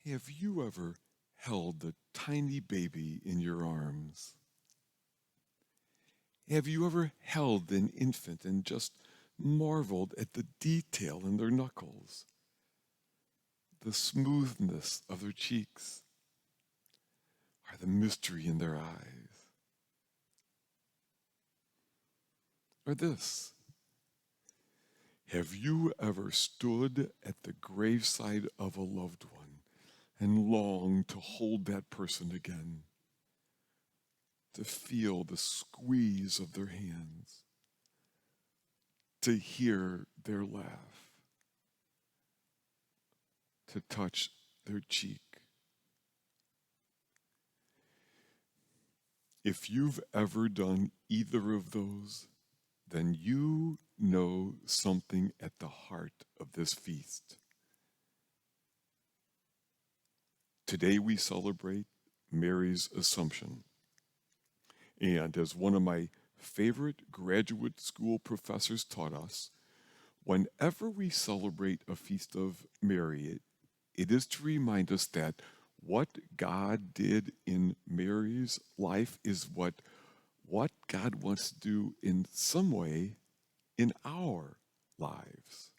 Have you ever held a tiny baby in your arms? Have you ever held an infant and just marveled at the detail in their knuckles, the smoothness of their cheeks, or the mystery in their eyes? Or this, have you ever stood at the graveside of a loved one and longed to hold that person again, to feel the squeeze of their hands, to hear their laugh, to touch their cheek? If you've ever done either of those, then you know something at the heart of this feast. Today we celebrate Mary's Assumption. And as one of my favorite graduate school professors taught us, whenever we celebrate a feast of Mary, it is to remind us that what God did in Mary's life is what God wants to do in some way in our lives.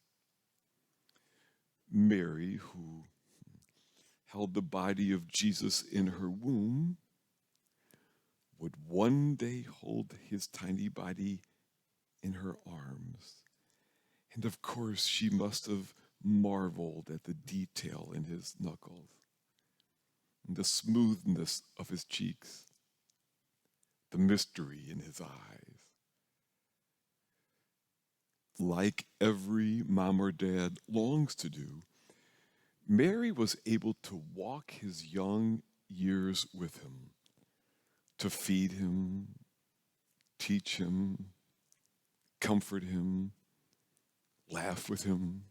Mary, who held the body of Jesus in her womb, would one day hold his tiny body in her arms. And of course, she must have marveled at the detail in his knuckles, and the smoothness of his cheeks, the mystery in his eyes. Like every mom or dad longs to do, Mary was able to walk his young years with him, to feed him, teach him, comfort him, laugh with him.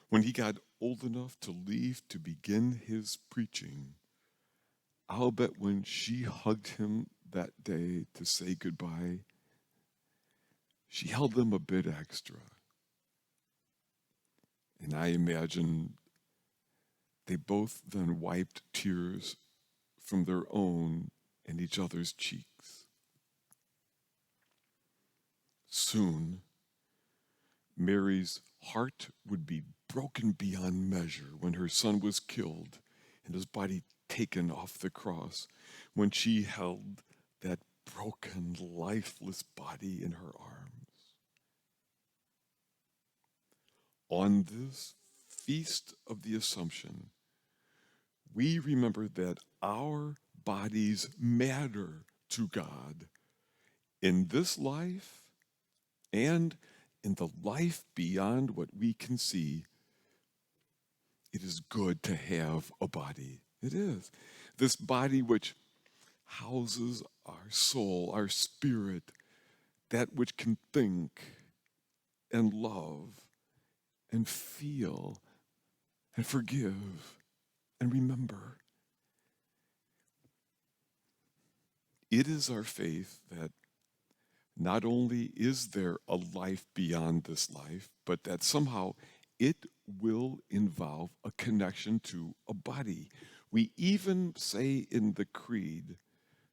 When he got old enough to leave to begin his preaching, I'll bet when she hugged him that day to say goodbye, she held him a bit extra. And I imagine they both then wiped tears from their own and each other's cheeks. Soon, Mary's heart would be broken beyond measure when her son was killed and his body taken off the cross, when she held that broken, lifeless body in her arms. On this feast of the Assumption, we remember that our bodies matter to God in this life and in the life beyond what we can see. It is good to have a body. It is. This body which houses our soul, our spirit, that which can think and love and feel and forgive and remember. It is our faith that not only is there a life beyond this life, but that somehow it will involve a connection to a body. We even say in the Creed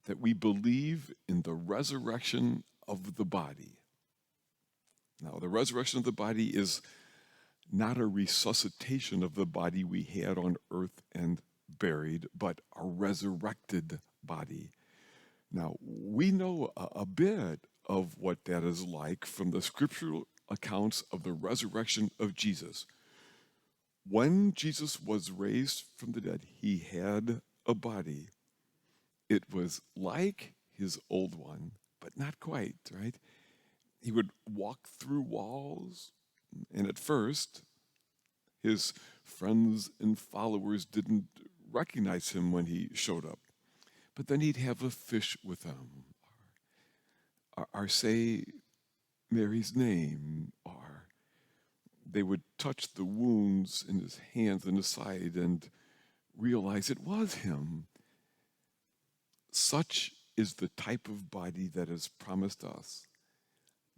that we believe in the resurrection of the body. Now, the resurrection of the body is not a resuscitation of the body we had on earth and buried, but a resurrected body. Now, we know a bit of what that is like from the scriptural accounts of the resurrection of Jesus. When Jesus was raised from the dead, he had a body. It was like his old one, but not quite, right? He would walk through walls, and at first, his friends and followers didn't recognize him when he showed up. But then he'd have a fish with them, or say Mary's name, or they would touch the wounds in his hands and his side and realize it was him. Such is the type of body that is promised us.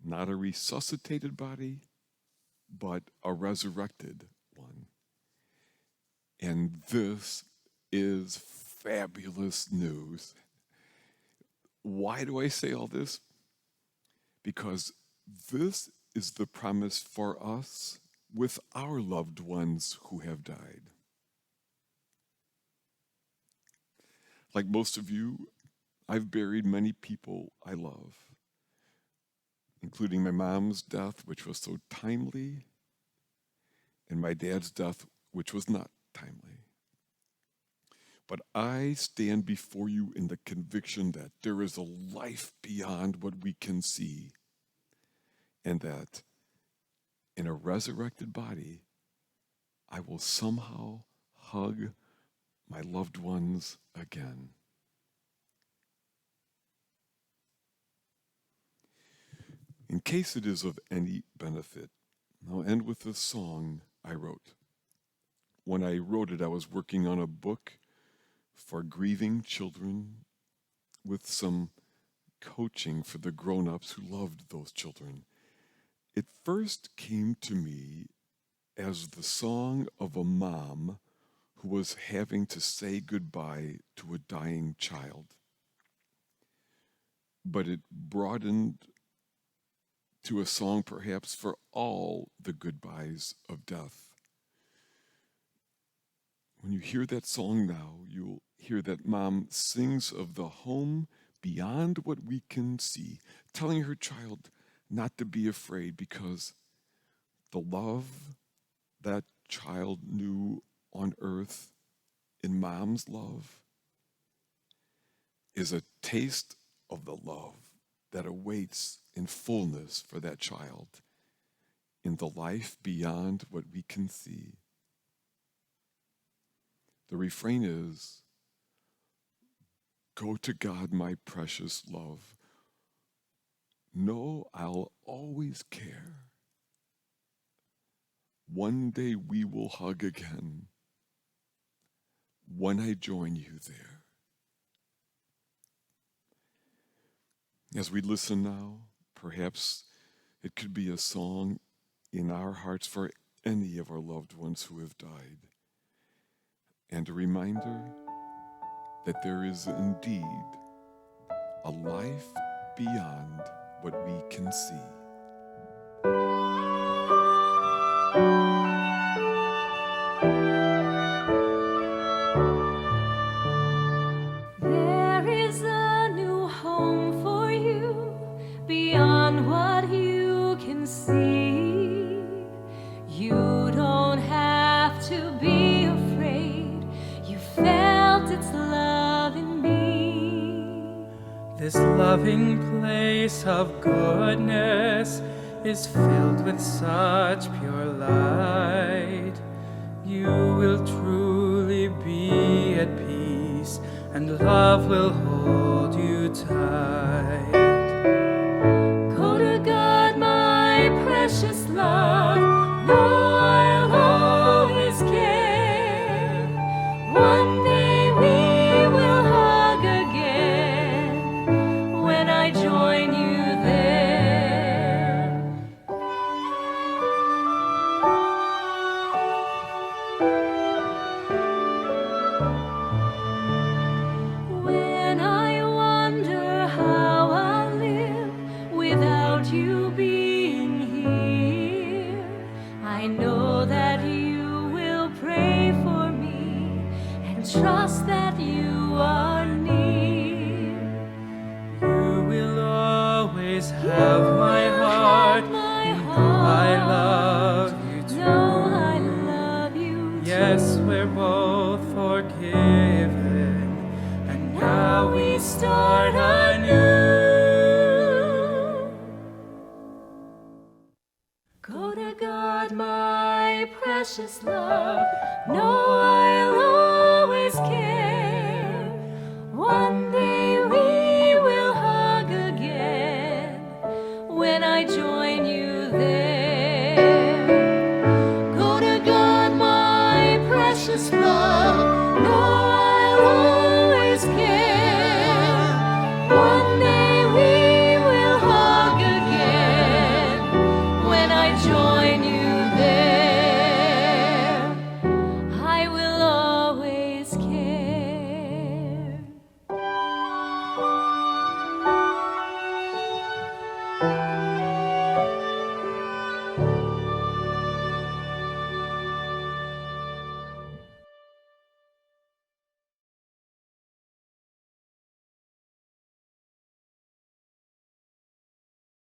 Not a resuscitated body, but a resurrected one. And this is fabulous news. Why do I say all this? Because this is the promise for us with our loved ones who have died. Like most of you, I've buried many people I love, including my mom's death, which was so timely, and my dad's death, which was not timely. But I stand before you in the conviction that there is a life beyond what we can see, and that in a resurrected body, I will somehow hug my loved ones again. In case it is of any benefit, I'll end with a song I wrote. When I wrote it, I was working on a book for grieving children with some coaching for the grown-ups who loved those children. It first came to me as the song of a mom who was having to say goodbye to a dying child. But it broadened to a song perhaps for all the goodbyes of death. When you hear that song now, you'll hear that mom sings of the home beyond what we can see, telling her child not to be afraid because the love that child knew on earth in mom's love is a taste of the love that awaits in fullness for that child in the life beyond what we can see. The refrain is, "Go to God, my precious love. Know I'll always care. One day we will hug again when I join you there." As we listen now, perhaps it could be a song in our hearts for any of our loved ones who have died, and a reminder that there is indeed a life beyond what we can see. There is a new home for you beyond what you can see. You don't have to be afraid. You felt its love in me. This loving place of goodness is filled with such pure light. You will truly be at peace, and love will hold you tight. Go to God, my precious love. Know I'll always care. One day we will hug again when I join you there. When I wonder how I'll live without you being here, I know that you will pray for me and trust that you are near. You will always have my heart. My You know I love you too. know I love you Yes, we're both forgiven, and now we start anew. Go to God, my precious love. Know I'll always care. One day we will hug again when I join